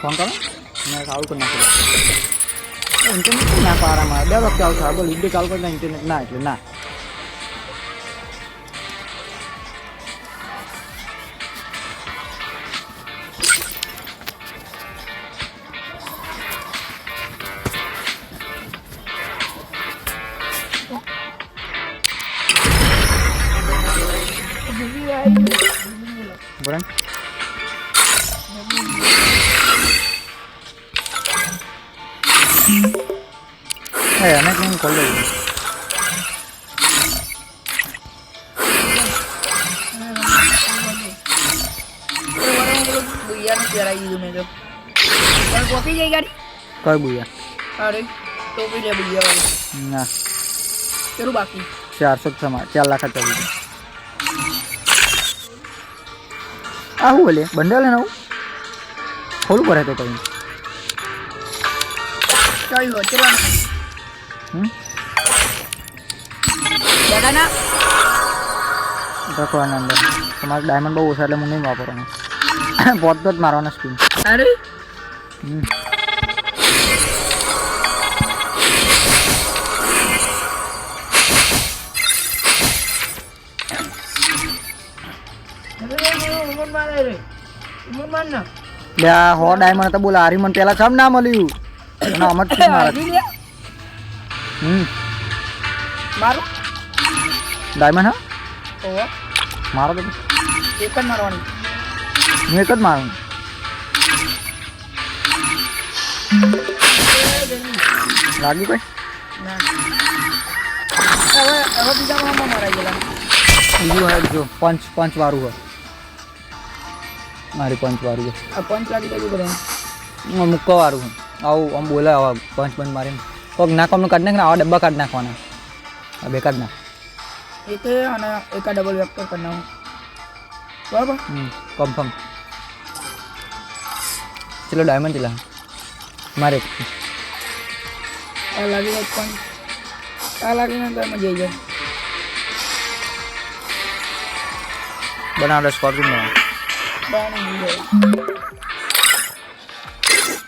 Phone કરો મેં ચાલુ કરી નાખ્યું ઇન્ટરનેટ ના પારામાં 2 વખતે આવશે આ બોલ વિડીયો ચાલુ કરતા ઇન્ટરનેટ ના એટલે ના Bukan? Anak yang kolej. बुया ने तेरा ही में जो कल कॉफी जाएगी गाड़ी Kau buya? अरे तो भी ले बुया वाली Nah, तेरू बाकी 400 sama 4 लाख का चाहिए. आह बोले बंडल है ना वो खोल पर है तो कहीं चल लो चलो दादा ना रखो अंदर तुम्हारा डायमंड बहुत ओछा એટલે હું નહીં વાપરવાનો પોત પોત મારવાનો સ્પિન अरे લે આ હો ડાયમંડ તો બોલ આરી મને પેલા છમ ના મળ્યું અને અમત થી મારા मारो ડાયમંડ હા ओ મારો તો एक જ મારવાની હું એક જ મારું લાગી કોઈ ના હવે બીજા માં મારા ગયેલા બીજું હે જો પંચ વાળું હોય મારી પંચ વાળું છે આ પંચ લાગી ગયું કરે મુક્કા વાળું છે આવું આમ બોલે આવા પંચ બંધ મારીને કોક નાખવાનું કાઢ નાખ ને આવા ડબ્બા કાઢ નાખવાના આ બે કાઢ નાખ એક અને એક ડબલ વેક્ટર કરનાવું બરાબર કન્ફર્મ ચલો ડાયમંડ ચલા મારે આ લાગી ગયો પંચ આ લાગીને તો એમાં જઈ જાય બનાવડે સ્કોર રૂમ માં બાણી જાય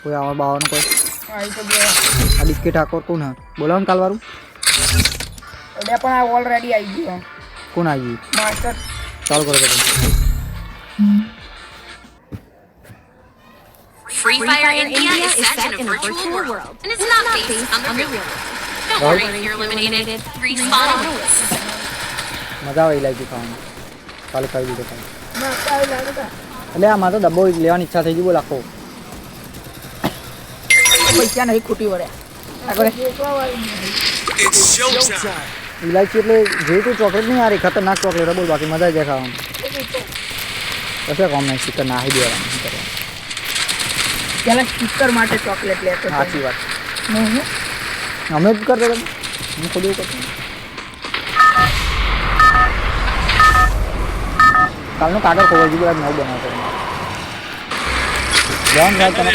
કોઈ આવા બાવાનું કોઈ આ તો ગયા આ ડિસ્કે ઠાકોર કોણ હા બોલાવાનું કાલ વાળું એટલે પણ આ ઓલરેડી આવી ગયો કોણ આવી માસ્ટર ચાલુ કરો Free Fire India is set in a virtual world and is not based on the real world. Don't worry if you're eliminated. Respawn awaits. મજા આવે લાગી ખાવાનું ચાલુ કરી દીધો ખાવાનું ના કાઈ લાગતા એટલે આમાં તો ડબ્બો લેવાની ઈચ્છા થઈ ગઈ બોલ આખો પૈસા નહીં ખૂટી વળે આગળ ઇલાયચી એટલે જે તું ચોકલેટ નહીં આ રહી ખતરનાક ચોકલેટ બોલ બાકી મજા જ ખાવાનું કશે કોમ નહીં સ્ટીકર નાખી દેવાનું શું કરવાનું પેલા સ્ટીકર માટે ચોકલેટ લેતો હતો. સાચી વાત નહીં અમે જ કરતો હતો હું ખુદ એવું કરતો કાલનું કાગળ ખોવાઈ ગયું નવું બનાવતો જવાનું સાહેબ તમે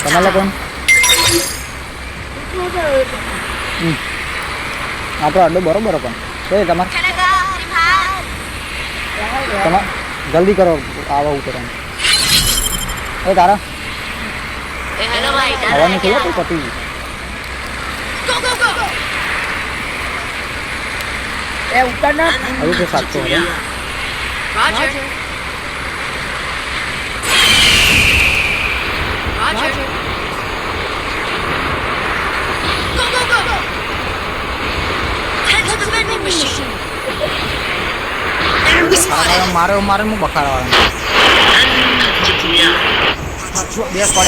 તમારે કોણ આપણો અડ્ડો બરોબર પણ તો તમારે તમારે જલ્દી કરો આવા ઉતરવાનું એ તારા હવાનું ખોલો તો પતી એ ઉતર ના હજુ તો 700 હવે Roger. Roger. Go, go, go, go. Head to the vending machine. Enemy spotted. મારે હું બખાડવાનો બે સ્કોડ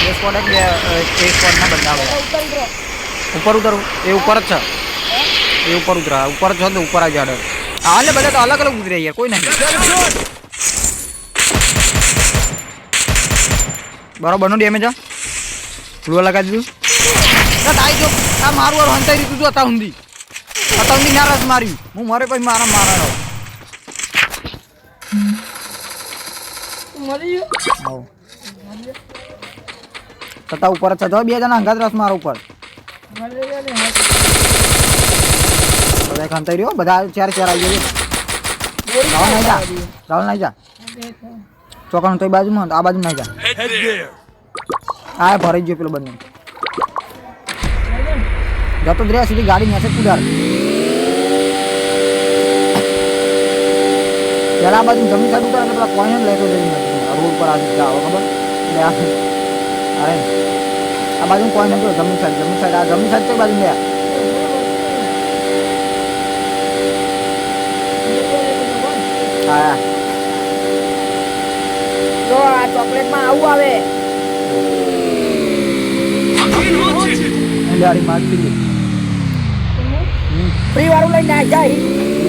એક સ્કોડના બધા ઉપર ઉતરું એ ઉપર જ છે એ ઉપર ઉતરા ઉપર જ છે ઉપર આવી જાડે હાલે બધા તો અલગ અલગ ઉતરે યાર કોઈ નહીં બરોબરનો ડેમેજ આ ગ્લો લગાવી દીધું તાઈ જો આ મારું વાર હંતાઈ દીધું તું હતા ઊંધી ના રસ માર્યું હું મારે પછી મારા મળી ગયો છતાં ઉપર જ છે બે જણા અંગાત રસ મારો ઉપર મળી ગયો ને બધા ખંતાઈ રહ્યો બધા ચાર આવી ગયો રાવલ નહીં જા ચોકાનું તો એ બાજુમાં આ બાજુ નહીં જા આ ભરાઈ ગયો પેલો બંને જતો જ રહ્યા સીધી ગાડી મેસેજ કુદાર પેલા આ બાજુ જમીન સાઈડ ઉતારે પેલા કોઈને લેતો જઈ રોડ પર આવી જાઓ ખબર એટલે અરે આ બાજુ કોઈ નથી જમીન સાઈડ આ જમીન સાઈડ તો બાજુ લે હા તો આ ચોકલેટમાં આવું આવે ગાડી મારતી ફ્રી વાળું લઈને આ જાય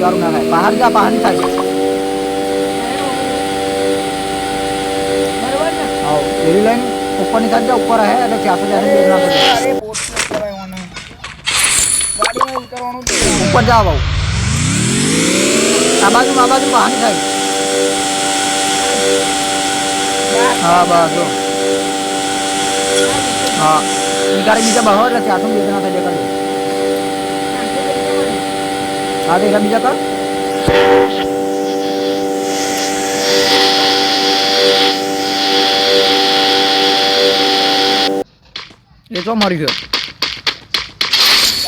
વાળું ના થાય બહાર જા બહાર થાય બરોબર ને હા એવી લાઈન ઉપરની સાઈડ જા ઉપર હે એટલે 400 ના પડે અરે બોટ ન કરાય ઓને ગાડીમાં ઈ કરવાનું છે. ઉપર જા બાઉ આ બાજુ બહાર થાય હા બસ જો હા ઈ ગાડી બીજા બહાર એટલે 400 ના થાય દેખાડે હા તો એના બીજા કર એ તો મરી ગયો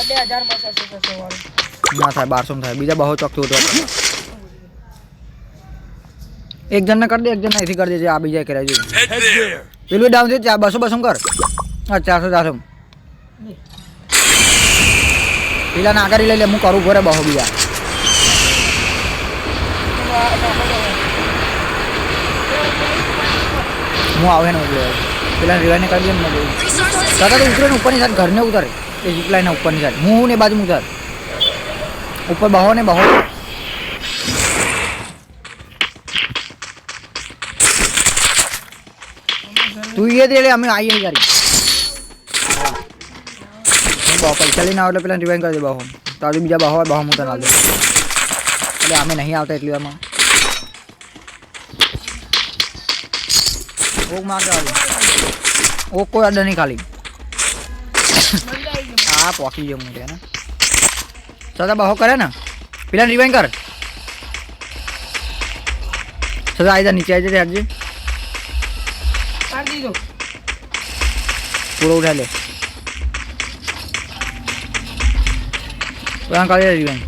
2000 બસો વાળું ના થાય 1200 થાય બીજા બહુ ચોકતું હતું એક જણ ને કરી દે એક જણ અહીંથી કરી દેજે આ બીજા કરાવી દે પેલું ડાઉન છે 200 કર હા 400 પેલા ના કરી લઈ લે હું કરું ઘરે બહુ બીજા હું આવે ને એટલે પેલા રિવાઈને કરી દે ને દાદા તો ઉતરે ને ઉપરની સાઈડ ઘરને ઉતારે એ જીપલાઈને ઉપરની સાઈડ હું ને બાજુ ઉતાર ઉપર બહો ને બહો તું એ દે લે અમે આવીએ ગાડી બહુ પૈસા લઈને આવો એટલે પેલા રિવાઈન કરી દે બહો તારું બીજા બહો બહો હું તને આલ દે એટલે અમે નહીં આવતા એટલી વારમાં ઓક મારતો આવે ઓક કોઈ અડર નહીં ખાલી હા પોકી ગયો મોટે ને સદા બહો કરે ને પેલા રિવાઈન કર સદા આવી જા નીચે આવી જાય હજી કાઢી દીધો પૂરો ઉઠા લે પેલા કાઢી રિવાઈન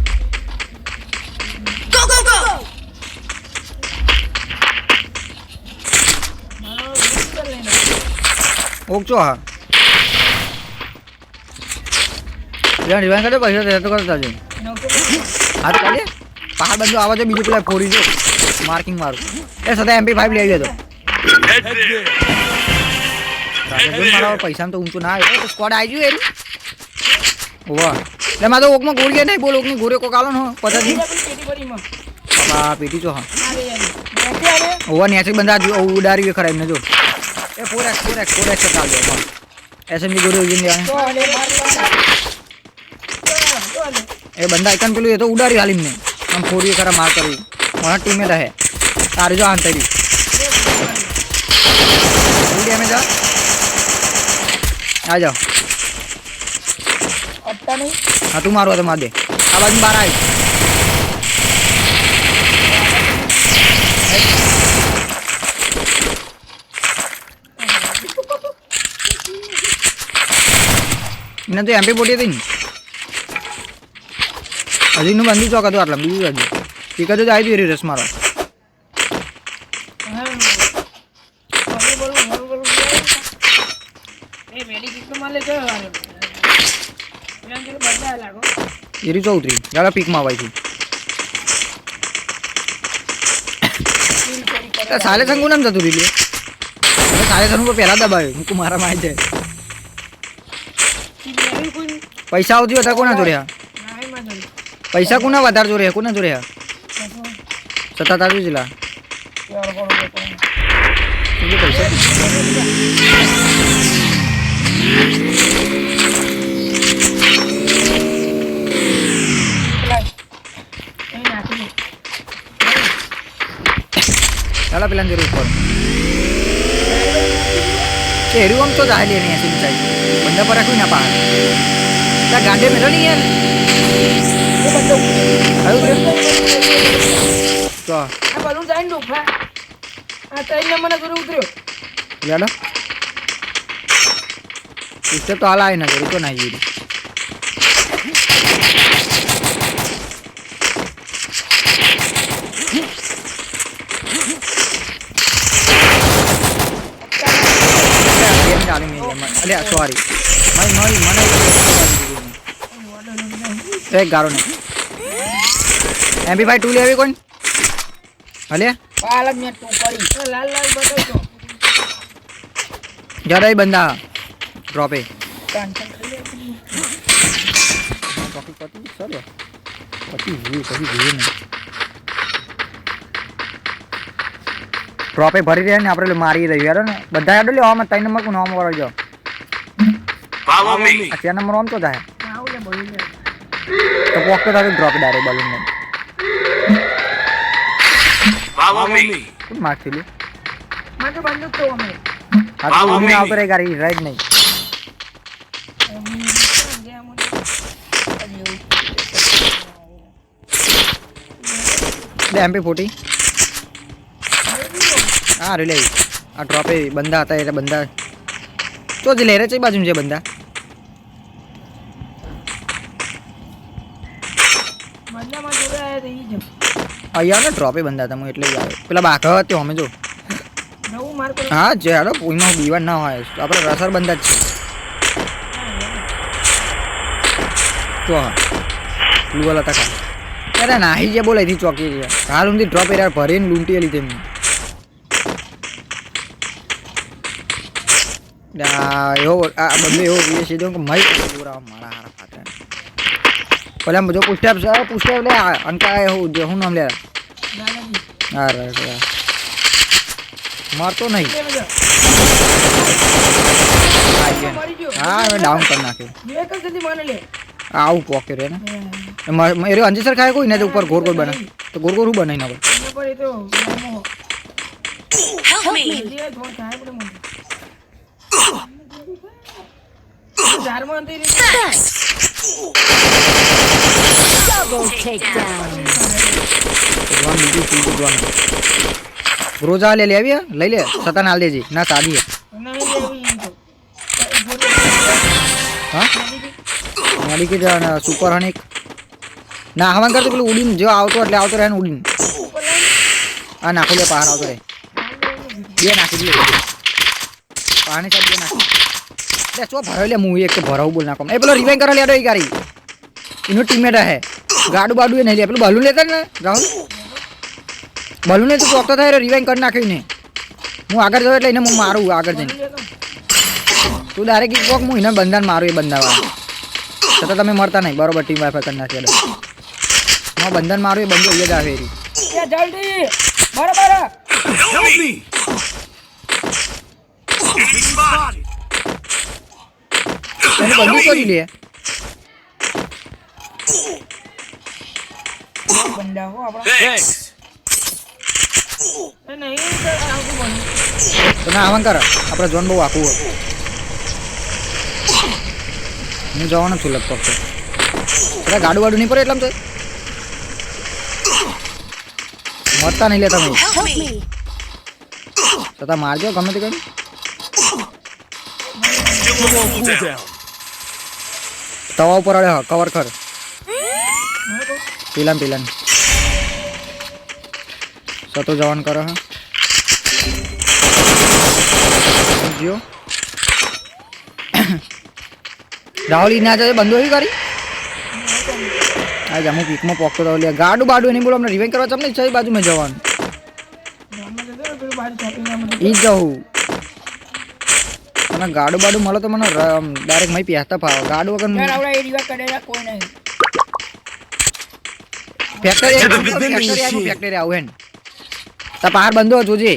ઓકચો હા પેલા રિવાઈન કરે પૈસા દે તો કરતા જઈ હા તો કાઢે પહાડ બંધો આવા છે બીજું પેલા ફોડી જો માર્કિંગ મારું એ સદા MP5 લઈ આવ્યો તો મારા પૈસા તો ઊંચું ના આવ્યો સ્કોડ આવી ગયું એનું વાહ એટલે મારે તો ઓકમાં ગોળીએ નહીં બોલ ઓકની ગોળીઓ કોક આલો ને પચાસ હા પેટી જો હા ઓવા નેચરી બંધા ઉડારી ખરા એમને જો એ ફોરેક્સ ચાલ દે એસએમજી ગોળીઓ ઉજીને એ બંધા એકન પેલું એ તો ઉડારી હાલી ને આમ ફોડી ખરા માર કરી મારા ટીમે રહે તારે જો આંતરી ઉડી અમે જા આ જાઓ અટ્ટા નહીં હા તું મારવા તો માર દે આ બાજુ બહાર આવી એને તો MP પોટી હતી ને હજીનું બંધુ ચોક હતું આટલા બીજું હજી ટીકા તો આવી હતી રસ મારો એરી ચૌધરી દાદા પીકમાં આવાય છે સાલે સંગુ નામ જતું રહી લે સાલે સંગુ પહેલા દબાવ્યો મૂકું મારા માં જાય પૈસા આવતી હતા કોના જોડ્યા પૈસા કોના વધારે જોડે કોના જોડ્યા 77 જિલ્લા પૈસા ચાલો પેલા જરૂર ઉપર એરું આમ તો જાય લે નહીં એસી ચાઈ બંદા પર રાખ્યું ના પહાડ ત્યાં ગાંડે મેળો નહીં યાર આવ્યું છે તો બલૂન જાય ને ડોફા આ 3 નંબરના જોડે ઉતર્યો યાડો સિસ્ટમ તો હાલ આવી ના કરી તો ના આવી અલે સોરી મને એક ગારો નહીં MP5 2 લેવી કોણ હલે પાલક મે તું કરી લાલ લાલ બતાવજો જરા બંદા ડ્રોપે ટેન્શન કરી પતિ સર પતિ ભૂલ ને ડ્રોપે ભરી રહ્યા ને આપણે મારી રહી યાર ને બધા યાદ લે આમાં 3 નંબર કો નામ વળો જો Follow me. આ 4 નંબર આમ તો થાય આવ લે બોલી લે તો પોક તો તારે ડ્રોપ ડાયરેક્ટ બલૂન ને Follow me. કોણ મારતી લે માં તો બંદૂક તો અમે આ તો ઉડીને આવતો રે ગાડી રાઈટ નહીં લે MP40 હા રે લે આ ડ્રોપે બંદા હતા એટલે બંદા તો જ લે રે છે બાજુ છે બંદા બંદામાં જોડે આયા તો ઈ જ અહીંયા ને ડ્રોપે બંદા હતા હું એટલે જ આવે પેલા બાકા હતો અમે જો નવું માર પર હા જે હાલો કોઈમાં બીવાન ના હોય તો આપણે રસર બંદા જ છે તો હા લુવાલ હતા કા અરે નાહી જે બોલે થી ચોકી છે હાલ ઊંધી ડ્રોપ એરા ભરીને લૂંટી લીધી એમને એવો આ બધું એવો જોઈએ છે કે મય પૂરા મારા હારા ફાટા પેલા બધો પુસ્ટેપ લે અંકા હું જે હું નામ લે દાદાજી હા રાઈટ મારતો નહીં મરી ગયો હા હવે ડાઉન કરી નાખ્યો બે કર જલ્દી મને લે આવું પોકે રે ને એરે અંજીસર ખાય કોઈ ને તો ઉપર ગોળ ગોળ બને તો ગોળ ગોળ બનાવી નાખો એના પર એ તો નામો Help me. જે ધોણ થાય પડે મને ઝારમાં અંતે રે Double takedown. જવાન બીજું સીધું જવાન રોજા લઈ લે સતાન હાલ દેજી ના સાદી હે નહીં લેવી તો હા મારી કે જાન સુપર હનિક ના હવાન કરતો પેલું ઉડીને જો આવતો એટલે આવતો રહે ને ઉડીને આ નાખો લે પહાડ આવતો રહે બે નાખી દે પાણી સાહેબ બે નાખી લે ચો ભરાવ લે હું એક તો ભરાવ બોલ નાખો એ પેલો રિવાઇવ કરવા લેડો એ ગાડી એનો ટીમમેટ હે ગાડું બાડું એ નહીં લે પેલું બલૂન લેતા ને રાહુલ બલૂન તો ચોકતો થાય રિવાઇવ કરી નાખ્યું ને હું આગળ જાઉં એટલે એને હું મારું આગળ જઈને તું ડાયરેક્ટ કોક હું એને બંધાન મારું એ બંધાવા છતાં તમે મરતા નહીં બરોબર ટીમ વાઈફાઈ કરી નાખી હું બંધન મારું એ બંધો એ જ આવે એ જલ્દી બરાબર Help me. Enemy spotted. એને બંધું કરી લે બંદા હો આપડા Thanks. એ નહીં તો આવું બન તો ના આવાન કર આપણે જોન બહુ આખું હોય હું જવાનો છું લગભગ તો એટલે ગાડું વાડું નહીં પડે એટલામ તો મરતા નહીં લે તમે Help me. છતાં મારજો ગમે તે કરી Still on cooldown. તવા ઉપર અડે કવર કર પીલાન સતો જવાન કરો હા જીઓ રાહુલ ઈ ના જાય બંધો એવી કરી આ જામુ પીકમાં પોકતો તો લે ગાડું બાડું નહીં બોલો અમને રિવાઇવ કરવા તમને ઈચ્છા બાજુ મેં જવાનું ગામમાં જતો પેલું બહાર શોપિંગ માં ઈ જ જવું અને ગાડું બાડું મળે તો મને ડાયરેક્ટ મય પહેતા ફાવ ગાડું વગર યાર આવડા એ રીવા કરેલા કોઈ નહીં ફેક્ટરી આવું હે તા પહાડ બંધો જોજે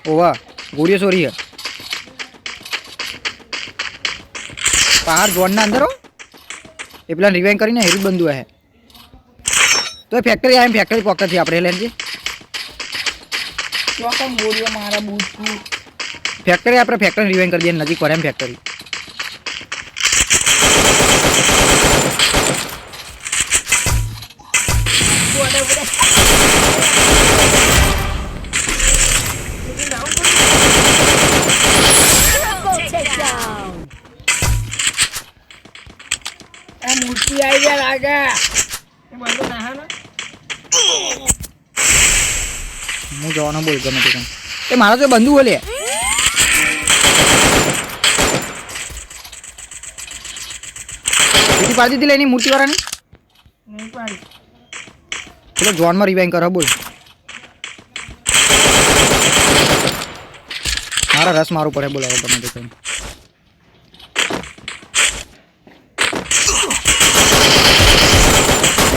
ઓવા ગોળીઓ સોરી હે પહાડ જોન ના અંદર હો એ પેલા રિવાઇવ કરીને હેરી બંધુ હે તો ફેક્ટરી આમ ફેક્ટરી પોકતા થી આપણે લેનજી ચોકમ ગોળીઓ મારા બૂટ ફેક્ટરી આપણે ફેક્ટરી રિવાઇવ કરી દઈએ નજીક પર એમ ફેક્ટરી હું જવાનો બોલ ગમે તે કાંઈ. એ મારા તો બંધુ બોલે બીજી પાડી દીધી લે એની મૂર્તિવાળાની. નહીં પાડી. પેલો જોનમાં રિવાઇન કરો બોલ. મારા રસ મારું પડે બોલાવો ગમે તે કાંઈ.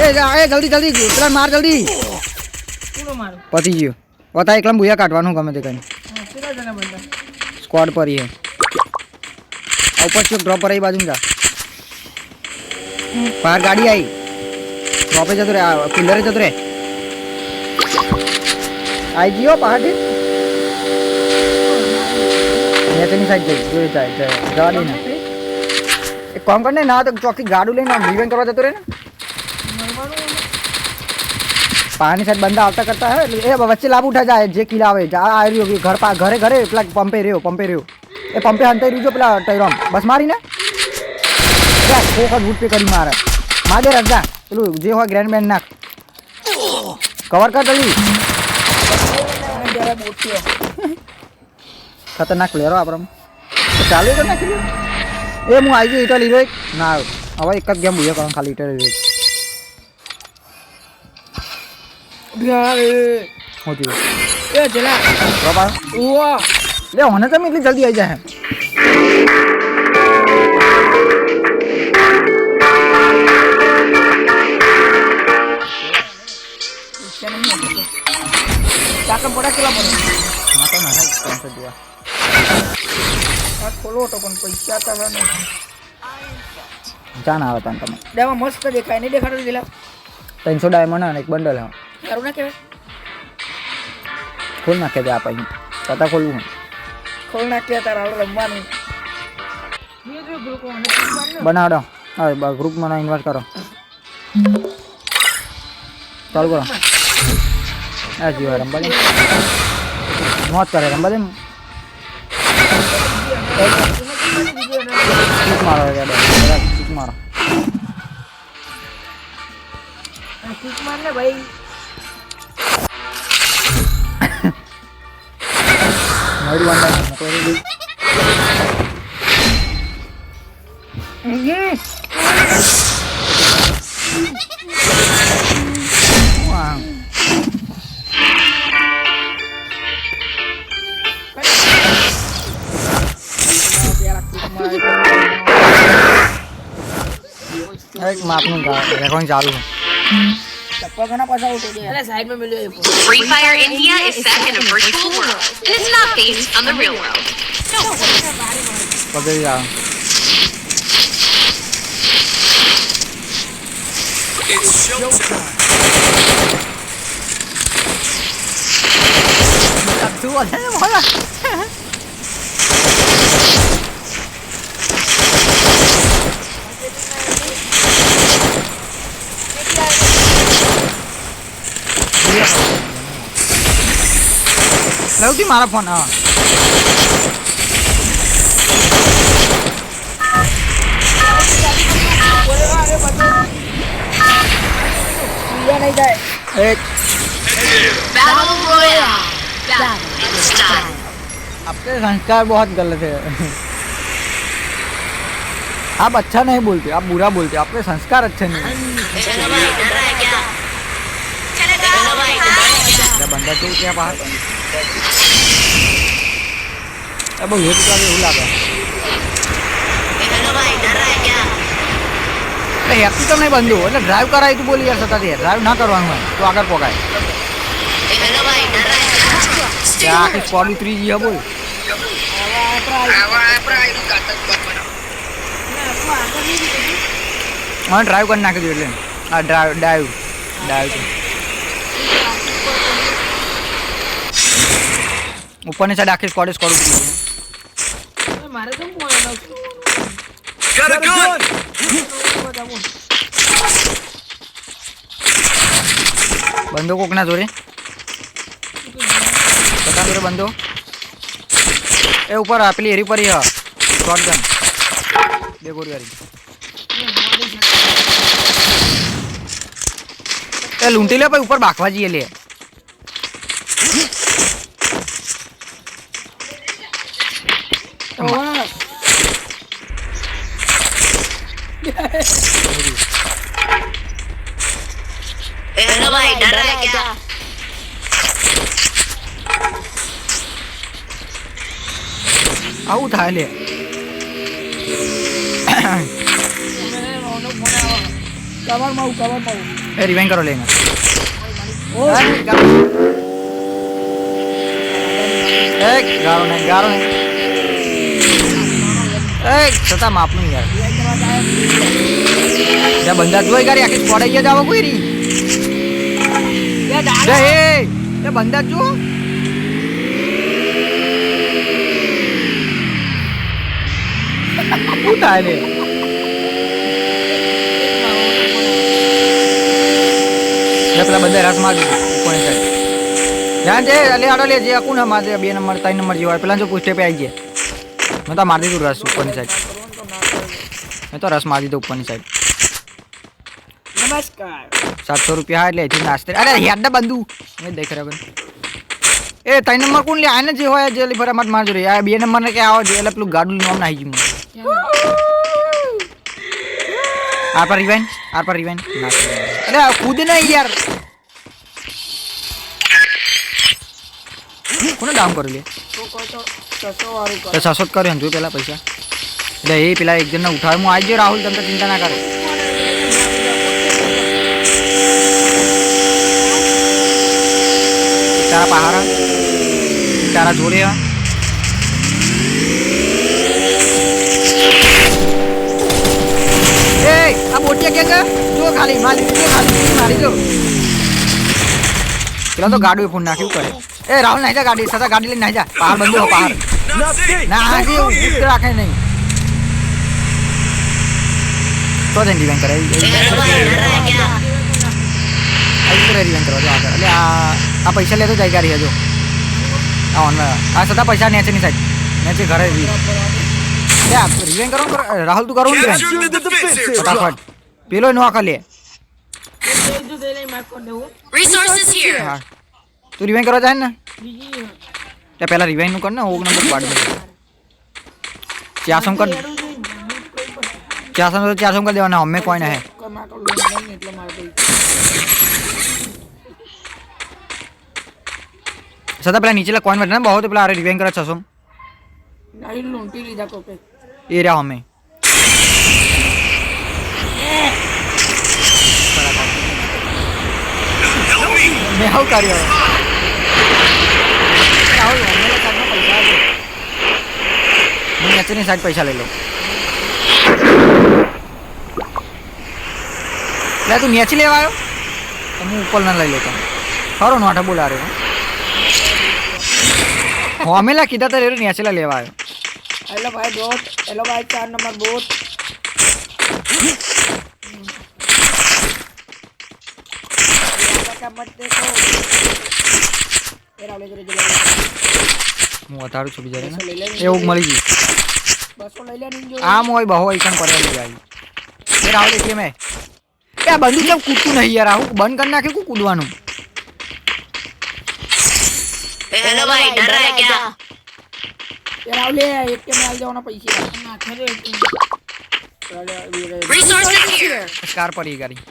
એ જલ્દી જલ્દી પેલા માર જલ્દી. પૂરો મારો. પતી ગયો પતા એકલા ભૂયા કાઢવાનું ગમે તે કઈ કેટલા જણા બંધા? સ્ક્વોડ પર હે ઉપર ચો ડ્રોપ પર એ બાજુ જા બહાર ગાડી આવી ડ્રોપે જતો રે પિલરે જતો રે આવી ગયો પહાડી નેતની સાઈડ જઈ જોઈ જાય જવા દે ને એક કામ કર ને ના તો ચોકી ગાડું લઈને રિવેન કરવા જતો રે ને पानी साइड बंदा आवता करता है ए बच्चे लाभ उठा जाए जे किला आवे जा आ रही होगी घर पा घरे घरे पेला पंपे રહ્યો ए पंपे हंते रही जो पेला टैरम बस मारी ने जा कोका झूठ पे करी मारे मागे रख जा पेलू जे हो ग्रैंड मैन नाख कवर कर जल्दी જરા બોટ્યો. खतरनाक प्लेयर हो आपरम चालू कर नाखी ए मु आई गयो इटली रे ना હવે એક જ ગેમ ભૂયો કરવા ખાલી ઇટલી રે યારે હોતી એ જલા બાબા ઓવા લે હોને તમે એટલી જલ્દી આવી જાય ચાકર પડા કેટલા પડે? માતા ના સ્પોન્સર દિયા આ ખોલો તો પણ પૈસા તો હવે નહીં. જાન આવે તને તમે દેવા મસ્ત દેખાય નહીં દેખાડો જલા 300 ડાયમંડ અને એક બંડલ હા સારું ના કહેવાય. ખોલ નાખે દે આપણે પતા ખોલવું ખોલ નાખ્યા તારા હાલ રમવાનું. બનાવડો હવે ગ્રુપમાં ઇન્વાઇટ કરો ચાલુ કરો આ જીવા રંબા દે મોત કરે રંબા દે કિક મારો કિક મારો કિક માર ને ભાઈ. મળી વાંડા મોકલી દે વાહ એક માપનું રેકોર્ડિંગ ચાલુ છે ચપ્પા ઘણા પાછા ઉઠો દે. અરે સાઈડ માં મેલ્યો એ phone. Free Fire India is set in a virtual world, and it's not based on the real world. Don't worry. પકડી જાવ It's showtime. તું અરે મોલા લવતી મારા ફોન હા બીજા નહીં જાય. એક Battle Royale. It's time. आपके संस्कार बहुत गलत है आप अच्छा नहीं बोलते आप बुरा बोलते आपके संस्कार अच्छे नहीं हैं। क्या बंदा चाहिए क्या बाहर अब ये तो એવું લાગે એટલે હેપી તો નહીં બંધુ એટલે ડ્રાઈવ કરાય તું બોલી યાર સતા ડ્રાઈવ ના કરવાનું હોય તો આગળ પોકાય ત્યાં આખી સ્કોડ ઉતરી ગઈ બોલ હા ડ્રાઈવ કરી નાખી દઉં એટલે હા ડાઈવ ઉપરની સાઈડ આખી સ્કોડ ઉતરી ગઈ મારે તો ફોન આવ્યો. Got a gun! બંધો કોકના જોડે પતા જોડે બંધો એ ઉપર પેલી એરી પર શોટગન બે ગોળી વાળી એ લૂંટી લે પછી ઉપર બાખવા જઈએ લે हेलो भाई डर रहा है क्या આવું થાય લે એ રિવાઇન્ડ કરો લેને ગારો નહીં છતાં માપનું યાર ત્યાં બંધા જોઈ ગાડી આખી સ્કોડ આવી જાવ કોઈ રી એ બંધા જો શું થાય લે પેલા બધા રસ માર કોને સાહેબ ધ્યાન છે લે આડો લે જે અકું ના મારે 2 નંબર 3 નંબર જેવા પેલા જો પૂછે પે આવી ગયા મેં તો માર દીધું રસ ઉપરની સાઈડ મેં તો રસ માર દીધો ઉપરની સાઈડ નમસ્કાર 700 રૂપિયા એટલે એથી નાસ્તે અરે હેડ બંધુ મેં દેખ રહ્યા બન એ 3 નંબર કોણ લે આને જે હોય જે ફરામત મારજો રે આ 2 નંબર ને કે આવો જે એટલે પેલું ગાડું નામ નાહી ગયું આર પર રિવાઇન્ડ અરે કૂદ નહીં યાર કોને ડાઉન કર્યું લે તો 600 જ કર્યો જો પેલા પૈસા એટલે એ પેલા એક જણને ઉઠાવે હું આવી ગયો રાહુલ તમે ચિંતા ના કરો તારા પહાડા તારા જોડે એ આ બોટિયા કે જો ખાલી મારી જો પેલા તો ગાડું ફોન નાખ્યું કરે એ રાહુલ નાઈ જા ગાડી સદા ગાડી લઈને નાઈ જા પહાડ બંધ હો પહાડ ના હાજી ઉઠ રાખે નહીં તો જન ડિવાઇન કરે રિવાઇન કરો જો આગળ એટલે આ પૈસા લેતો જાય ગાડી હજો આ ઓન આ સદા પૈસા નેચેની સાઈડ નેચે ઘરે રિવાઇન કરો રાહુલ તું કરો ફટાફટ પેલો નો આખા લે resources here હા તું રિવાઇન કરવા જાય ને તે પહેલા રિવાઇન નું કર ને ઓગ નંબર પાડ દે ચાસમ કર ચાસમ કર દેવાના અમે કોઈ ના હે સદા પેલા નીચેલા કોઈન બેઠા ને બહુ તો પેલા અરે રિવાઇન કરે ચાસમ નહીં લૂંટી લીધા કોકે એ રહ્યા અમે મેં આવું કર્યો હું નેચરની સાઈડ પૈસા લઈ લો એટલે તું નેચી લેવા આવ્યો તો હું ઉપર ના લઈ લેતો ખરો નોટા બોલા રહ્યો હોમેલા કીધા તો નેચેલા લેવા આવ્યો હેલો ભાઈ બોટ હેલો ભાઈ 4 નંબર બોટ મત દેખો એરા લે જરે હું વધારું છું બીજા ને એવું મળી ગયું 200 લઈ લે નીજો આમ હોય બહુ એકમ કરે જાય એ રાહુલ એટલે મેં એ બંદૂક કેમ કૂદતું નહીં યાર આવું બંધ કરી નાખ્યું કૂદવાનું हेलो भाई डर रहा है क्या એરા લે એક કે માલ દેવાના પૈસા ના ખરે resources here કાર પર એ ગાડી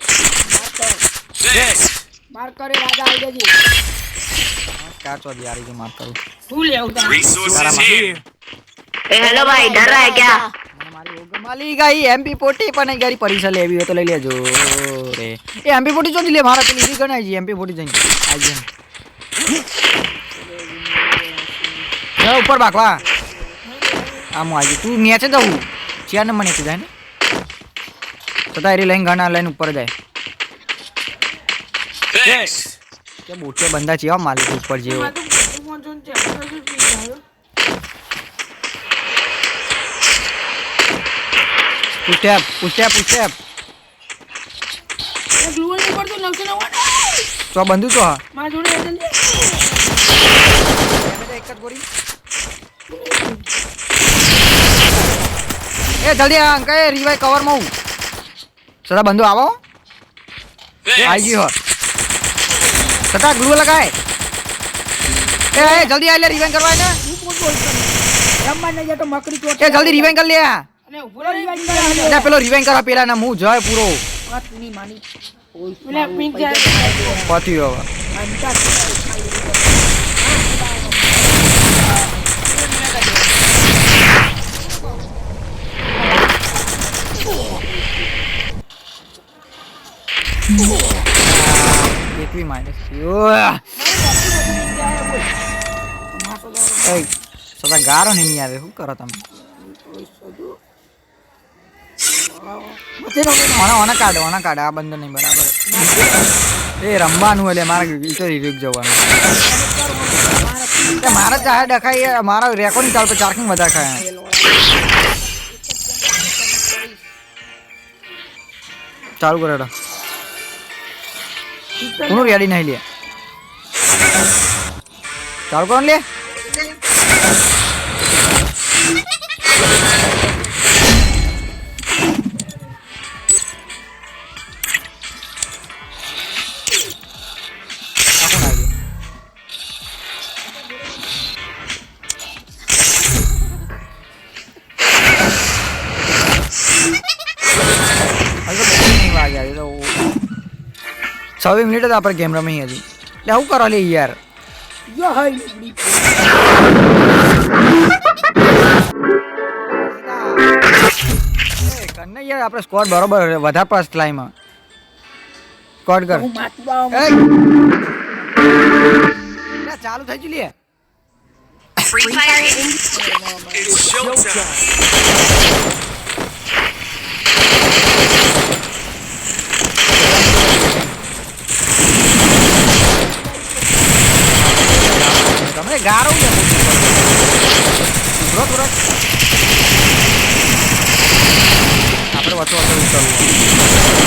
This. માર કરે રાજા આવી જજી કાર તો યાર જો માર કરું શું લેવું તા Resources here. हेलो भाई डर रहा है क्या મારી ઓગ માલી ગઈ MP40 પણ એ ગાડી પરીક્ષા લેવી હોય તો લઈ લેજો રે એ MP40 જો લે મારા પેલી ઈ ગણાય છે MP40 જઈને આઈ જન જા ઉપર બાકવા આમ આવી તું નીચે જાઉં 4 નંબર નીચે જાય ને સદા એરી લાઈન ગાના લાઈન ઉપર જાય This. કે બોટે બંદા છે માલિક ઉપર જેવો પુસ્ટેપ ગ્લુઅલ ની પર તો 999 તો બંધુ તો હા મારા જોડે જલ્દી એક જ ગોરી એ જલ્દી આ અંકા એ રિવાઈ કવર માં હું સદા બંધુ આવો આઈ This. ગયો સદા ગ્લુ લગાય એ જલ્દી આ લે રિવાઈ કરવાય ને રમવા નહીં જતો મકડી ચોટ એ જલ્દી રિવાઇન્ડ કર લે અને ઉભો રહી લે પેલો રિવાઇન્ડ કરા પેલા ના હું જય પૂરો ની માની ઓય પિંક જાય પતી હવે એકવી માઇનસ સદા ગારો નહીં આવે શું કરો તમે ઓના કાઢો આ બંધ નહીં બરાબર એ રમવાનું એટલે મારે ઈ તો રિવ્યુ જવાનું મારા ચાહે ડખાઈ મારા રેકોર્ડ નહીં ચાલતો ચાર્કિંગ વધારે ખાય ચાલુ કરે કોનું રેડી નહીં લે ચાલુ કરો ને લે છવ્વીસ મિનિટ જ આપણે ગેમ રમી હજી એટલે આવું કરો લે યાર યો હાઈ લુગડી કરને યાર આપણે સ્કોર બરોબર વધારે પાસ લાઈમાં સ્કોર કર હું માતુડા ચાલુ થઈ ગયું લે Free Fire It's showtime. તમને ગારો છે આપણે વચ્ચે ઉતરવું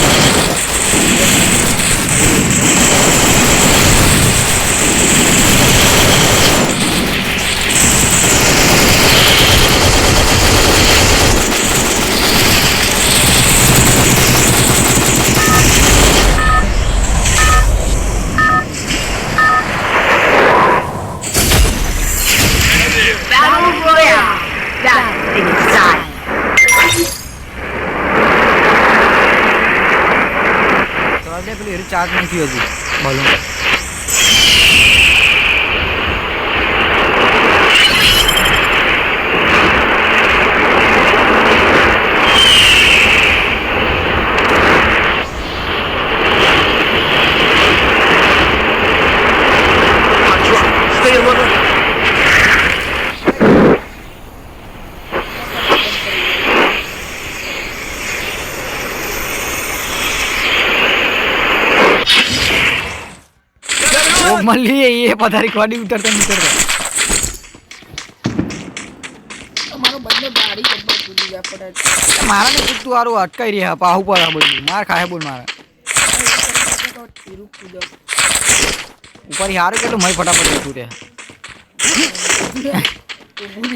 Battle Royale. That thing is done. તો આજે પેલી ચાર્જ નહીં થયું હજી બોલું Stay alert. મળી એ પથારી ખોડી ઉતરતા તમારો બંને ગાડી જબ્બર ભૂલી ગયા પડે મારા ને તું હારું અટકાઈ રહ્યા પાહુ પર આ બધું માર ખાય બોલ મારા ઉપર હારું કેટલું મય ફટાફટ જતું રે ઊભું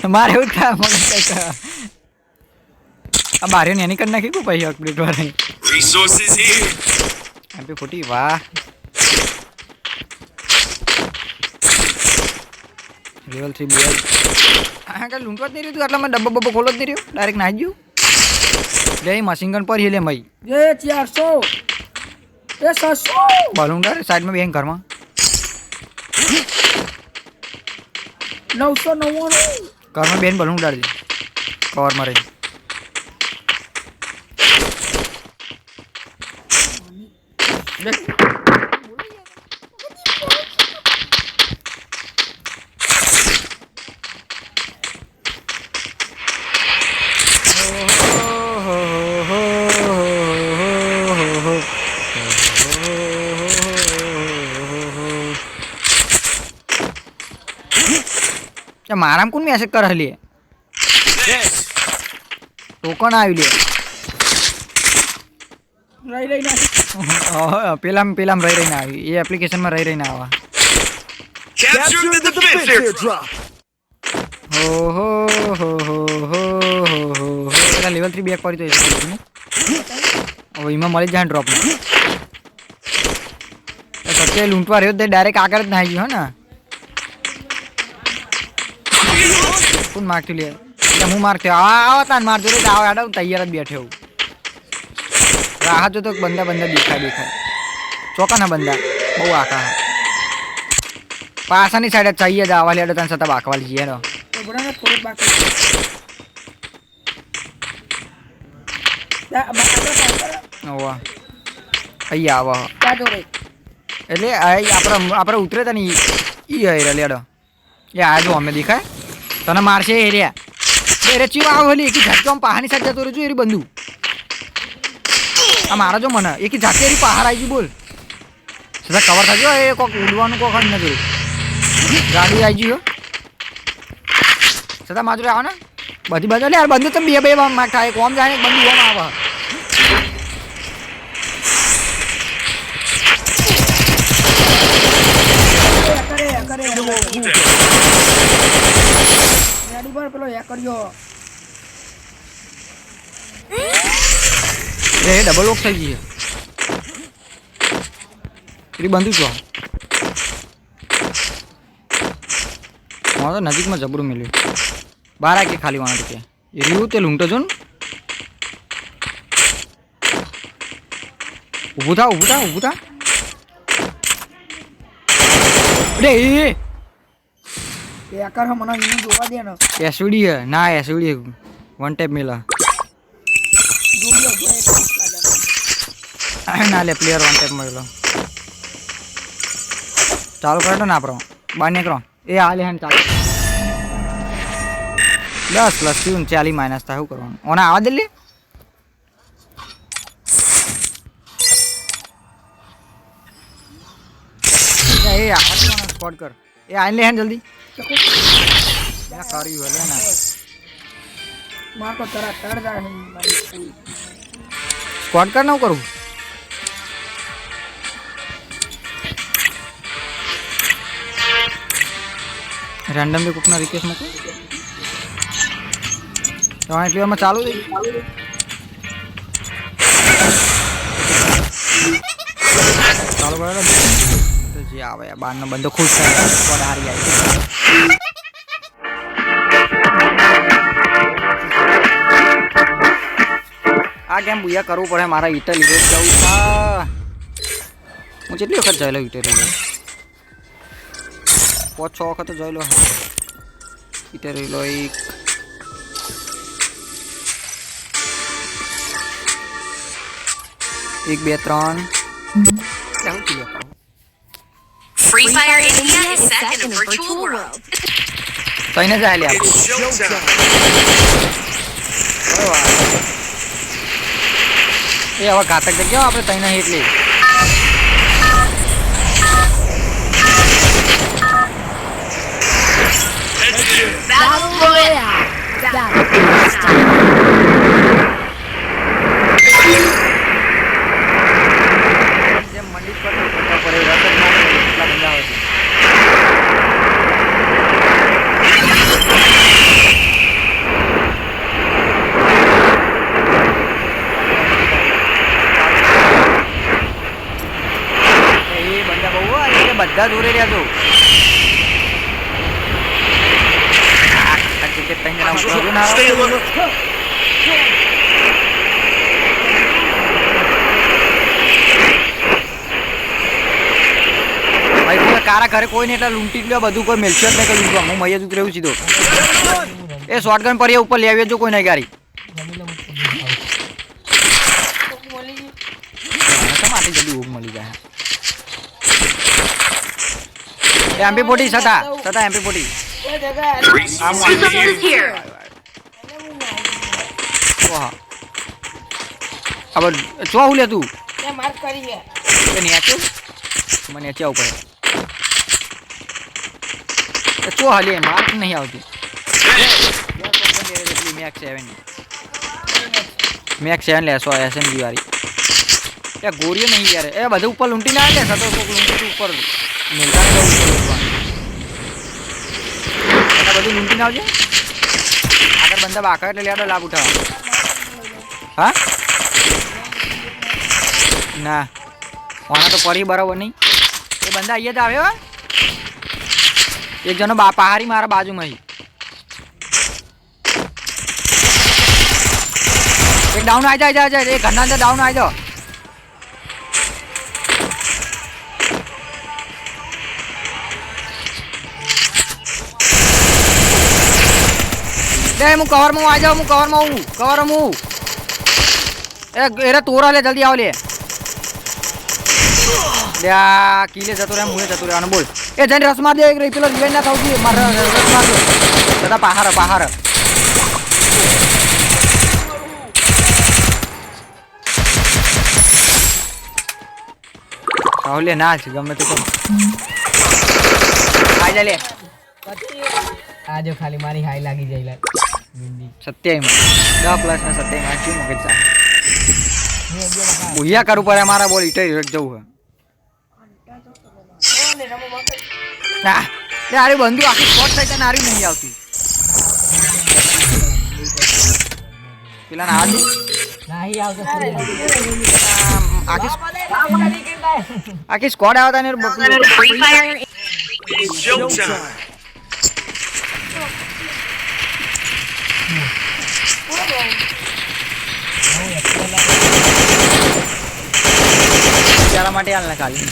છે મારે એવું થાય મને કંઈક આ બારીઓ ને એની કરી નાખી કોઈ પૈસા અપડેટ વાળી Resources here. એમપી ફૂટી વાહ લેવલ 3 બે હા કે લૂંટવા જ નહીં રહ્યું આટલામાં ડબ્બો બબ્બો ખોલો જ નહીં રહ્યો ડાયરેક્ટ નાખી ગયું લે મશીન ગન પર લે મઈ જે 400 એ 600 બલૂન ડાર સાઈડમાં બેંક ઘરમાં 999 ઘરમાં બેન બલૂન ડાળજે કવરમાં રહી મારામ કોણ મેસેજ કરે લે Yes. ટોકન આવી લે રહી ના પેલામ રહી રહીને આવી એ એપ્લિકેશનમાં રહી રહીને આવા Capture the defense airdrop. હો હો હો હો હો હો પેલા લેવલ 3 બેક કરી તો હવે એમાં મળી જાય ડ્રોપ સચ્ચે લૂંટવા રહ્યો તે ડાયરેક્ટ આગળ જ નાખી ગયો ને કોણ મારતું લે એટલે હું મારતો આવો તાન મારજો રે આવો આડો તૈયાર જ બેઠો રાહ જો તો બંદા દેખાય ચોકાના બંદા બહુ આખા પાસાની સાઈડે ચાહીએ જ આવા લેડો તને છતાં બાકવાલી જઈએ નો તો બરાબર થોડું બાકી ઓવા અહીંયા આવો ક્યાં જો રે એટલે આપણે ઉતરે તા ને ઈ હે લેડો એ આ જો અમે દેખાય તને મારશે એ રહ્યા એ ચીવ આવો હલી એકી ઝટકો પહાની સાઈડ જતો રહેજો એરી બંધુ આ મારા જો મને એકી ઝાટકે એરી પહાડ આવી ગઈ બોલ સીધા કવર થજો એ કોક ઉડવાનું કોક જ નથી ગાડી આવી ગઈ સીધા માજરે આવો ને બધી બાજુ યાર બંધુ તો બે માગ થાય કોમ જાય બંધુ ઓમ આવે કરે ગાડી પર પેલો હેક કર્યો એ ડબલ લોક થઈ ગઈ છે બંધુ છો તો નજીકમાં જબરું મળ્યું બાર કે ખાલી વાંધો કે એ રહ્યું તે લૂંટો છો ને ઊભું થા રે હેકર હે મને ઈ જોવા દે ને એસવીડી હે ના એસવીડી વન ટેપ મિલા ના લે પ્લેયર વન ટેપ મળેલો ચાલુ કરો ને આપણો બહાર નીકળો એ હાલે હે ચાલુ 10 પ્લસ 40 માઇનસ થાય શું કરવાનું ઓના આવા દે લે એ આવા સ્કોડ કર એ આઈને લે હે જલ્દી ના કર્યું હલે ના માર તો તરા તડ જાય મારી સ્કોડ કર ના કરું રેન્ડમ બી કોકના રિક્વેસ્ટ મૂકો તમારે ક્લિયરમાં ચાલુ થઈ ચાલુ કરો તો જે આવે બારનો બંધો ખુશ થાય સ્કોડ હારી આવી આ કેમ બુયા કરવું પડે મારા ઇટલી જવું હું કેટલી વખત જયેલો ઇટલી 5-6 વખત જોયેલો ઇટલી લો એક એક બે ત્રણ Free Fire India is set in a virtual world. તઈને જાય લે It's showtime. એ હવે ઘાતક જગ્યા આપણે તઈને એટલી Battle Royale. જેમ મંડી પર પડે રસ જ મારે એટલા બંધા હોય એ બંધા બહુ હોય બધા દૂરે રહ્યા છો Stay alert. ભાઈ કારા ઘરે કોઈ ને એટલે લૂંટી લ્યો બધું કોઈ મેલશે જ નહીં કે લૂંટવા હું મૈયા જ ઉતરેવું સીધો એ શોટગન પર ઉપર લેવી જો કોઈ નહીં ગાડી માટે જલ્દી ઊભ મળી જાય એ MP40 સતા MP40 Resources here. વાહ अब चो હું લે તું એ માર્ક કરી છે એ નેચો મને નેચે આવું પડે ચો હાલે માર્ક નહીં આવતું મેક્સ 7 લેસો SMG વાળી એ ગોરીઓ નહીં યાર એ બધું ઉપર લૂંટી ના લે સતો કોક લૂંટી ઉપર મેલતા જવું પડે બધું લૂંટી ના આવજે આગળ બંદા બાકા એટલે લેડો લાભ ઉઠાવ હા ના ઓના તો પડી બરાબર નહીં એ બંદા અહીંયા જ આવ્યો એક જણો પહાડી મારા બાજુમાં એક ડાઉન આવી જાય એ ઘરના અંદર ડાઉન આવી જાઓ હું કવરમાં આવી જાઉં હું કવરમાં એરે તોરા લે જલ્દી આવ લે લ્યા કીલે જતો રે મુએ જતો રે અને બોલ એ જઈને રસ માર દે પેલો રિવાઇન ના થાવ જોઈએ માર રસ માર દે દાદા પહાર રાહુલે ના છે ગમે તે આઈ જા લે આજો ખાલી મારી હાઈ લાગી જાય 27 માં 10 પ્લસ ને 27 માં શું મગજ ચા ભૂયા કરું પડે મારા બોલ ઈટે જવું હે ના લે આરી બંધુ આખી સ્પોટ થઈ તને આરી નહીં આવતી પેલા ના આદુ નહીં આવતો આખી સ્કોડ આવતા ને Free Fire. It's showtime. બીજા માટે હાલ ના ખાલી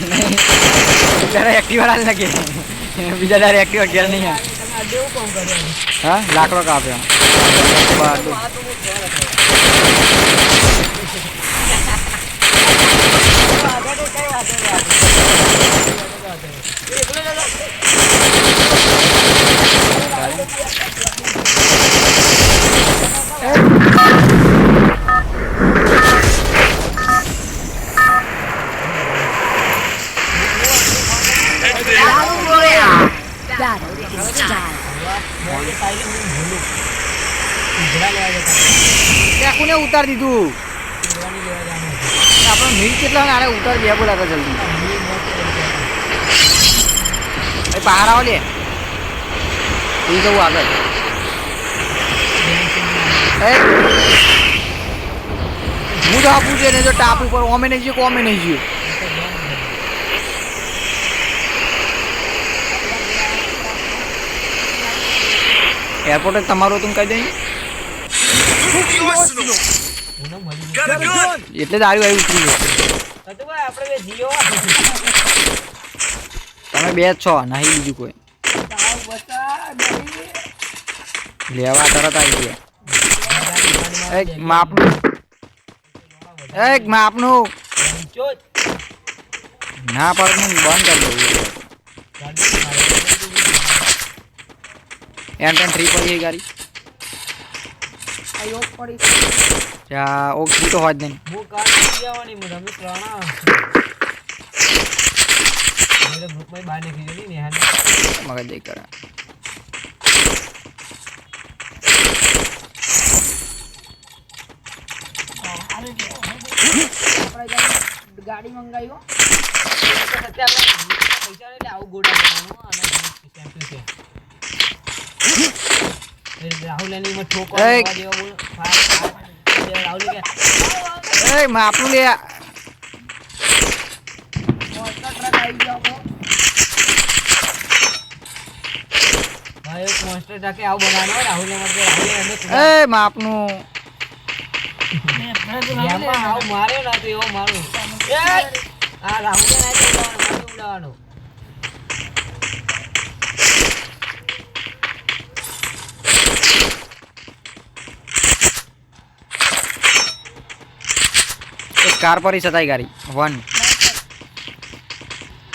બીજા એક્ટિવ હાલ ના કે બીજા દારે એક્ટિવ ઘેર નહીં હા લાકડો કાપ્યો કોને ઉતાર દીધું આપણો મિનિટ કેટલા આને ઉતાર દે બોલાતા જલ્દી એ બહાર આવો લે એ જવું આગળ હું તો આપું છે ને જો ટાપ ઉપર ઓમે નહીં ગયો કોમે નહીં ગયો એરપોર્ટ તમારું તું કહી દઈ Got a gun! એટલે જ આવ્યું ઉતરી ગયો તમે બે જ છો નહીં બીજું કોઈ લેવા તરત આવી ગયા એક માપનું ના પડતું બંધ કરી દઉં M10 3 પડી ગઈ ગાડી ત્યાં ઓક 3 તો હોય જ નહીં મગજ દઈ કરે ગાડી મંગાવી પૈસા આવું ગોડા રાહુલ એની માં ઠોકો રાહુલ કે એ માપનું લે ભાઈ એક મોન્સ્ટર જાકે આવું બનાવવાનો રાહુલ ને મળે રાહુલ એ માપનું એમાં આવું માર્યો ના તો એવો મારું આ રાહુલ ને ના ઉડાવવાનો કાર પર ही सताई गाड़ी 1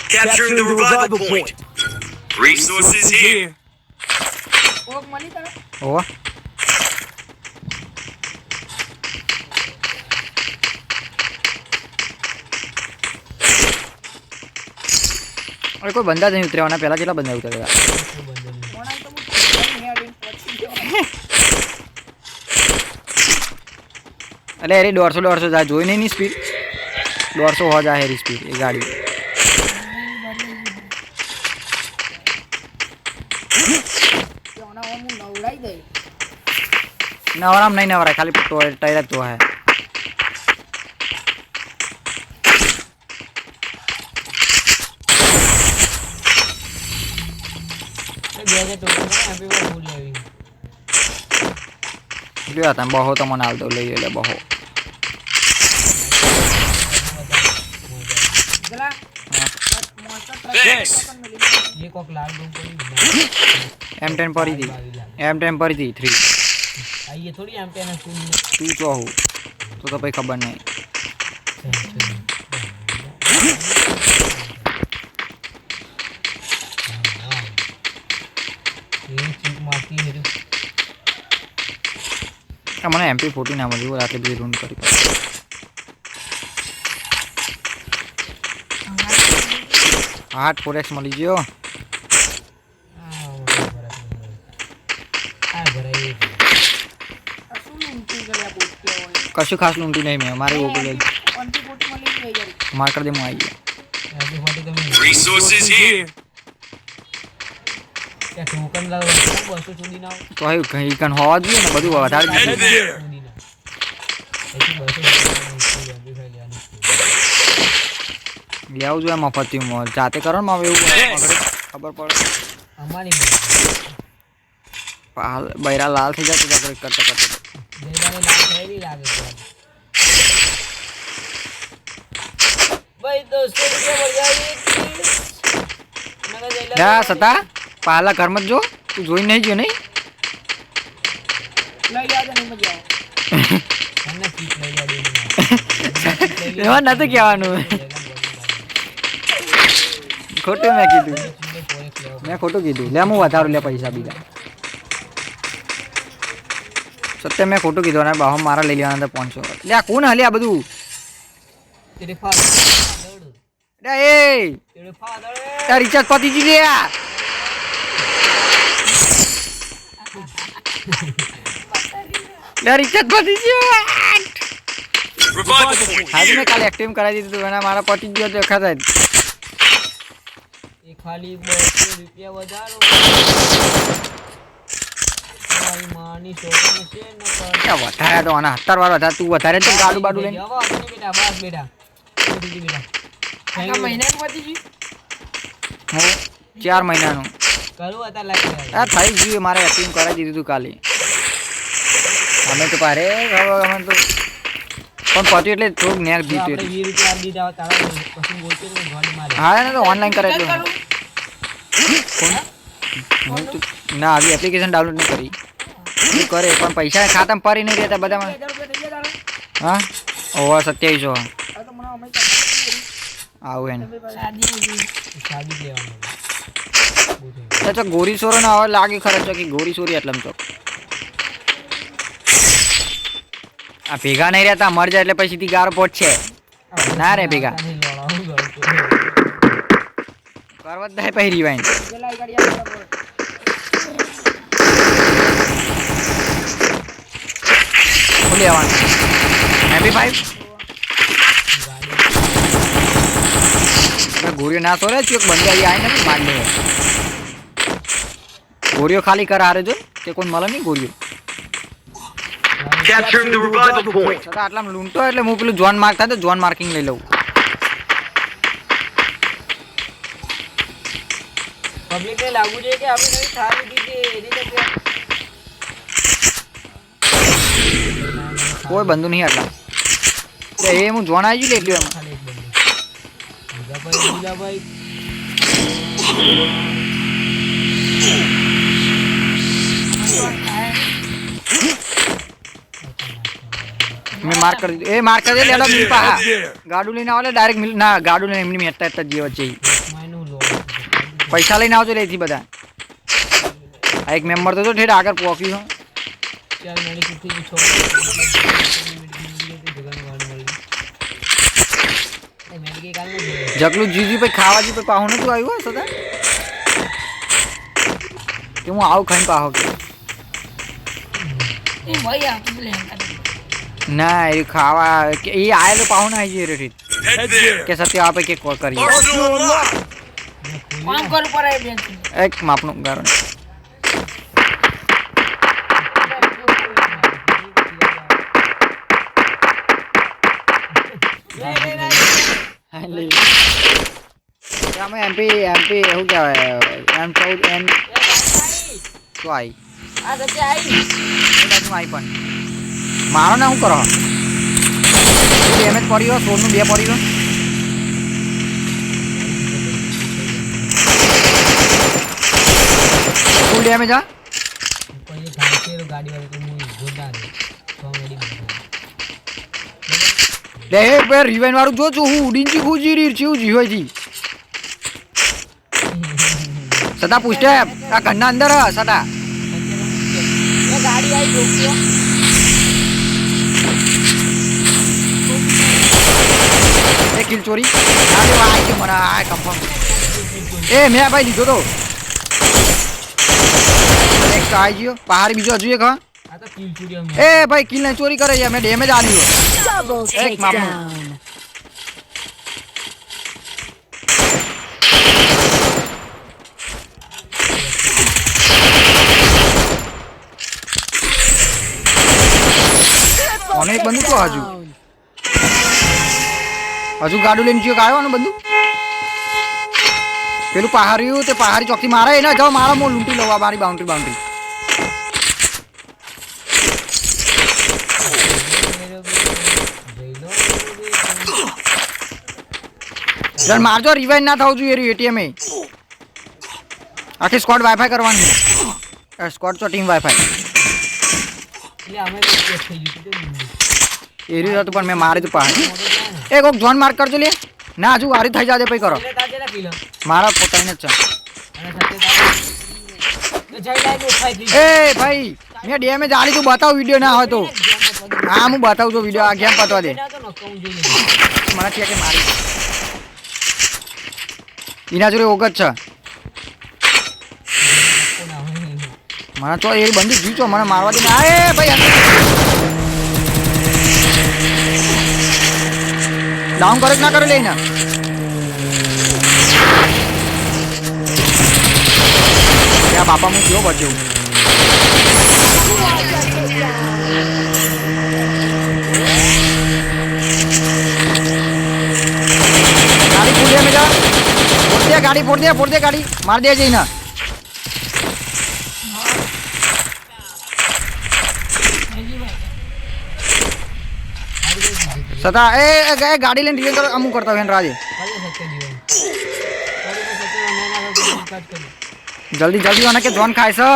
Capturing the revival point. Resources here. ઓક મળી તને ઓવા અરે કોઈ બંદા નહીં ઉતર્યા પહેલા કેટલા બંદા ઉતર્યા અરે અરે 150 જાય જોઈ નહીં સ્પીડ 150 હો જાય હેરી સ્પીડ એ ગાડી નવરામ નહીં નવરાય ખાલી ટાયર જ તો હે લ્યો તમે બહો તમને હાલ તો લઈ લે બહો Thanks. ये कोक लाल रूम को M10 પડી હતી M10 પડી હતી 3 ये थोड़ी M10 है सुन તું જો હું તો ભાઈ ખબર નહીં ये चीक मारती है મને MP40 ના મળ્યું રાતે બી રૂમ કરી 4x મળી ગયો કશું ખાસ લૂંટી નહીં મેં મારે ઓકે લઈ માર કર દે હું આવી ગયો Resources here. क्या टोकन लगा 200 સુધી ના તો હવે કઈ કન હોવા જોઈએ ને બધું વધારે Head દીધું there. લેવું જોઈએ મફતી જાતે કરો ને હવે એવું ખબર પડે અમારી બૈરા લાલ થઈ જાય તો આપણે કરતા કરતા દેવાને લાગ થઈ લાગે છે ભાઈ 200 રૂપિયા વળ્યા જા સતા પાલા ઘરમાં જ જો તું જોઈ નહીં ગયો નહીં લઈ જાજો નહીં મજા આવે મને કીટ લઈ જાજો એમાં નથી કહેવાનું ખોટું મેં કીધું મેં ખોટું કીધું લે હું વધારું લે પૈસા બીજા સત્ય મેં ખોટું કીધું અને બાહો મારા લઈ લેવાના હતા 500 લે આ કોણ હલે આ બધું તેરે ફાધર લે એ તેરે ફાધર તાર રિચાર્જ પતી ગઈ લે લે રિચાર્જ પતી ગયો Revival point આજે here. મેં કાલે એક્ટિવ કરાવી દીધું અને મારા પતી ગયો તો ખાતા જ એ ખાલી 200 રૂપિયા વધારો મારી માની છોકરીને છે ન કર વધારે તો આના 70 વાર વધારે તું વધારે તો ગાડું બાડું લઈને જવા દે બેટા બસ બેટા દીદી બેટા આ મહિના પતી ગઈ હો 4 મહિનાનું કરું હતા લાગે આ થઈ ગયું મારે એક્ટિવ કરાવી દીધું તું કાલે અમે તો પારે અમે તો પણ પત્યું એટલે થોડુંક નેક જીત્યું આપણે 20 રૂપિયા દીધા તારા પછી બોલતો ને ગોળી મારે હા ને તો ઓનલાઈન કરે એટલે હું તો ના આવી એપ્લિકેશન ડાઉનલોડ નહીં કરી એ કરે પણ પૈસા ખાતામાં પડી નહીં રહેતા બધામાં હા ઓવા 2700 આવું એને શાદી લેવાનું તો ગોરી સોરો ના હવે લાગે ખરા કે ગોરી સોરી એટલે તો આ ભેગા નહીં રહેતા મર જાય એટલે પછી સીધી ગારો પહોંચશે ના રે ભેગા કરવત દે પછી રિવાઇન લેવાનું MP5 ગોરીઓ ના સોરે ચૂક બંધ આવી આવીને માર લે ગોરીઓ ખાલી કર હારે જો કે કોઈ મળે નહીં ગોરીઓ Capturing the revival point. છતાં આટલામાં લૂંટો એટલે હું પેલું જોન માર્ક થાય તો જોન માર્કિંગ લઈ લઉં પબ્લિક ને લાગુ છે કે આપણે નવી થાર લીધી છે એની તો કોઈ બંધુ નહીં આટલા એ હું જોન આવી ગયું એટલે એમાં ખાલી એક બંદૂક બીજાભાઈ મેં માર્ક કરી દીધું એ માર્ક કરી દે લેડો મિલ પા ગાડું લઈને આવો ડાયરેક્ટ મિલ ના ગાડું લઈને એમની મેટતા એટલા જીવ છે માયનું લો પૈસા લઈને આવજો લેથી બધા આ એક મેમ્બર તો ઠેર આગળ પહોંચ્યું ચાલ મેડિકલ થી છોકરી મેડિકલ કાલ ને જગલું જીજી પછી ખાવા જી પછી પાહું નતું આવ્યું સદા કે હું આવું ખાઈને પાહો કે એ ભાઈ આપણે લે ના એ ખાવા કે એ આયેલો પાહું ના આવી જઈ Head there. કે સત્ય આપે કે કોલ કરીએ Arsenal unlocked. કામ કર પર આવી બેન એક માપનું ગારો MP એવું કહેવાય M14 M શું આવી આ સચ્ચે આવી આવી પણ મારો ને શું કરો ડેમેજ પડ્યો 16 નું 2 પડ્યો ડેમેજ હા કોઈ ગાડી વાળો તો હું જોરદાર કોમેડી લે એ બે રિવાઇન વાળું જો હું ઉડીન જી હું જીરી છું જી હોય જી સદા પૂછે આ ઘરના અંદર હ સદા એ ગાડી આવી રોક્યો એ કિલ ચોરી આ જો આ કે મને આ કન્ફર્મ એ મે ભાઈ લીધો તો એક તો આવી ગયો પહાડી બીજો હજુ એક હા આ તો કિલ ચોરી અમે એ ભાઈ કિલ ને ચોરી કરે યાર મે ડેમેજ આલ્યો Double એક મામલો takedown. અને એક બંદૂક તો હજુ ગાડું લઈને જીઓ આવ્યો ને બંદૂક પેલું પહાડ્યું તે પહાડી ચોકથી મારે એને જાઓ મારા હું લૂંટી લઉં આ મારી બાઉન્ડ્રી જણ મારજો રિવાઇન ના થવું જોઈએ એટીએમ એ આખી સ્ક્વોડ વાઈફાઈ કરવાની સ્ક્વોડ તો ટીમ વાઈફાઈ એટલે અમે તો કેસ થઈ ગયું તો એ રહ્યું હતું પણ મેં મારી તું પહાડી એ કોક જોન માર્ક કરજો લે ના હજુ વારી થઈ જાજે પછી કરો તાજેલા કિલો મારા પોતાને જ છે અને સાથે તો જઈ લાઈ નો ફાઈ ગઈ એ ભાઈ મેં ડેમેજ આલી તું બતાવ વિડિયો ના હોય તો હા હું બતાવું છું વિડિયો આ ગેમ પતવા દે તો નકાઉ જોઈએ મને કે મારી એના જોડે ઓગત છે મને તો એ બંદૂક જીચો મને મારવા દે ના એ ભાઈ ડાઉન કરે કે ના કરે લઈને ત્યાં બાપા હું કેવો બચ્યો ગાડી ફોડ દે મેજા ફોડ દે ગાડી માર દે જઈને સદા એ ગાડી લઈને રિયલ કરો અમુક કરતા હોય રાજે જલ્દી જલ્દી આને કે જોન ખાય છે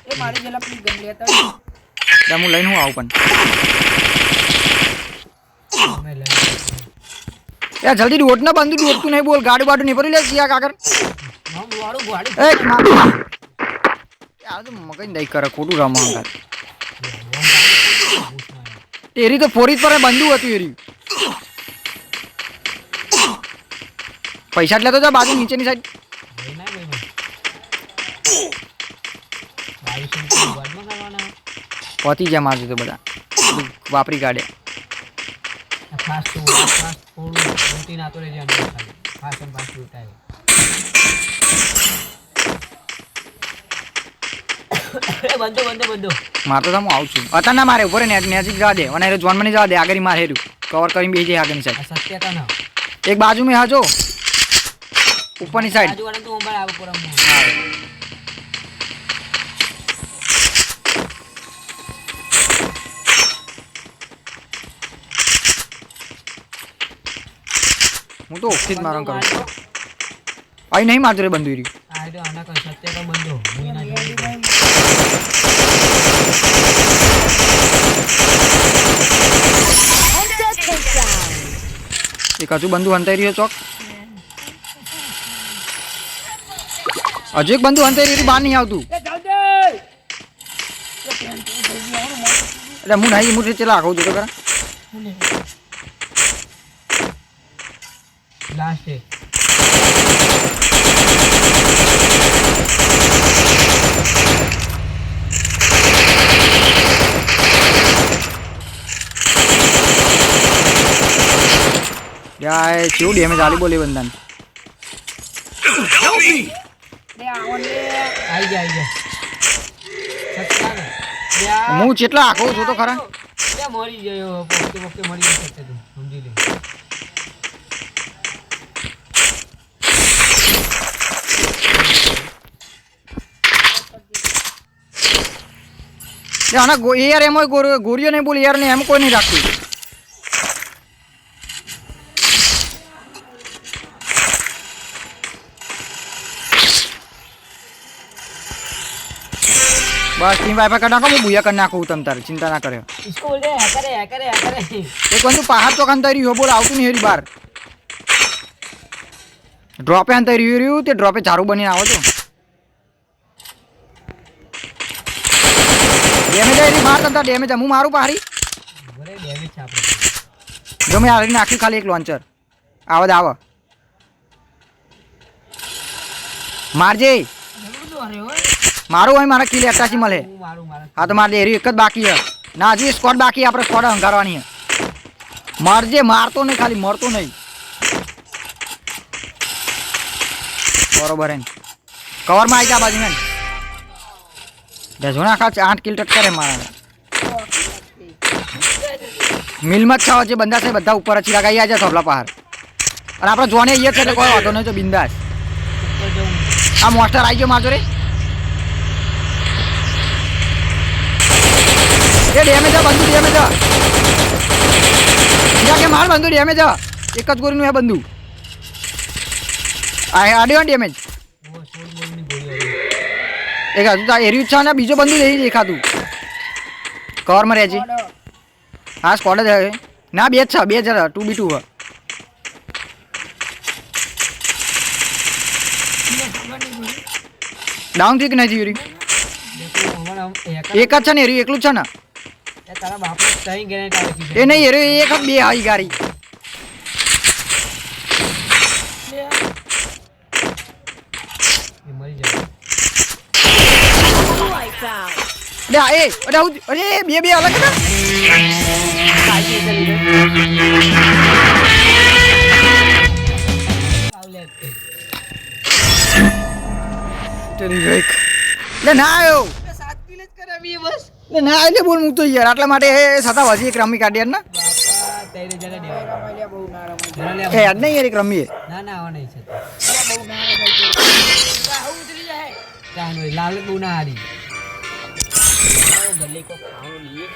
એ મારી જેલા પ્લીઝ ગન લેતા હું લઈને હું આવું પણ યાર જલ્દી દોટ ના બંદૂક દોટતું નહીં બોલ ગાડી બાડું નહીં ભરી લે સિયા કાકર નામ વાળું ગાડી એ યાર તો મગજ દઈ કરે ખોટું રમવા એરી તો ફોરી પર બંદૂક હતી એરી પૈસા એટલે તો જા બાજુ નીચેની સાઈડ ના ભાઈ બાઈ ગાડમાં કરવાના પહોંચી જાય મારજો તો બધા વાપરી કાઢે ખાસ તો ખાસ થોડું રૂટીન આતો રહે છે અંદર ખાલી ખાસ એમ પાછું ઉઠાય બંધો મારતો તો હું આવું છું અત્યારે ના મારે ઉપર નેચિક જવા દે અને જોન મને જવા દે આગળ મારે હેરું કવર કરીને બેસી જાય આગળની સાઈડ સત્યતા ના એક બાજુ મેં હાજો ઉપરની સાઈડ આજુવાળા તો મોબાઈલ આવું પર હું તો ઓફથી જ મારણ કરું અહીં નહીં મારજો રે બંધુ રહ્યું આ તો આના કઈ સત્યતા બંધો હું ના જોઈ એક હજુ બંધુ હંતાઈ રહ્યો ચોક હજુ એક બંધુ હંતાઈ રહ્યું બહાર નહીં આવતું એટલે હું નહીં હું ચેલા આખું જોતો કરા લાસ્ટ હે યાર કેવું ડેમેજ આલી બોલે બંદાને આઈ જા સત્યતા હું જેટલા આખો છું તો ખરા ત્યાં મરી ગયો પોકે મરી ગયો સત્ય તું સમજી લે આના યાર એમ ગોરીઓ નહીં બોલે યાર ને એમ કોઈ નહીં રાખતું બસ ટીમ વાઈફાઈ કરી નાખો હું ભૂયા કરી નાખું તમ તારે ચિંતા ના કરે इसको बोलते हैं हैकर है એક બંદુ પહાડ ચોક અંતર રહ્યો બોલ આવતું નહીં હેરી બાર ડ્રોપે અંતર રહ્યું તે ડ્રોપે ચારું બનીને આવો છો ડેમેજ આવી માર તમતા ડેમેજ હું મારું પારી બરે ડેમેજ છે આપણે જો મેં હારી નાખ્યું ખાલી એક લોન્ચર આવ આવ મારજે અરે ઓય મારું હોય મારા કિલ 88 મળે હું મારું હા તો મારે ડેરી એક જ બાકી છે ના હજી સ્કોડ બાકી આપણે સ્કોડ હંગારવાની છે મારજે મારતો નહીં ખાલી મરતો નહીં બરોબર હે કવરમાં આવી જા બાજુ મેં દસોના ખાસ 8 કિલ ટક કરે મારા મિલમાં છ જે બંદા છે બધા ઉપર જ લગાઈ જાય થોભલા પહાર અને આપણે જોને એ છે એટલે કોઈ વાંધો નહીં તો બિંદાસ ઉપર જવું આ મોસ્ટર આવી ગયો મારજો રે એ ડેમેજ આ બંદૂક ડેમેજ આ કે માર બંદૂક ડેમેજ એક જ ગોરીનું હે બંદૂક આ આડ્યો ડેમેજ ઓ 16 બોલની ગોળી આવી એક હજુ તો એરી છે ને બીજો બંદૂક નહીં દેખાતું કવરમાં રહેજે હા સ્કોડ જ હે ના બે જ છે બે જ 2v2 ડાઉન થી કે નહીં યુરી દેખો હમણાં હેકર એક જ છે ને એરી એકલું જ છે ને એ તારા બાપને સહી ગેરેન્ટ આવે છે એ નહીં એરી એક જ બે આવી ગાડી એ મરી જાય લે એ અરે અરે બે બે અલગ હતા તેરી રેક લે ના આવ્યો 7 કિલ જ કરાવી બસ લે ના એટલે બોલ હું તો યાર આટલા માટે સતા હજી એક રમી કાઢી ને બાપા તેરે જરા દેવા બહુ ના રમાય એ યાર નહીં યાર એક રમીએ ના ના આવા નહીં છે બહુ ના રમાય આવું ઉતરી જાય ચાલો લાલ બહુ ના હારી ગલે કો ખાવાનું લીએ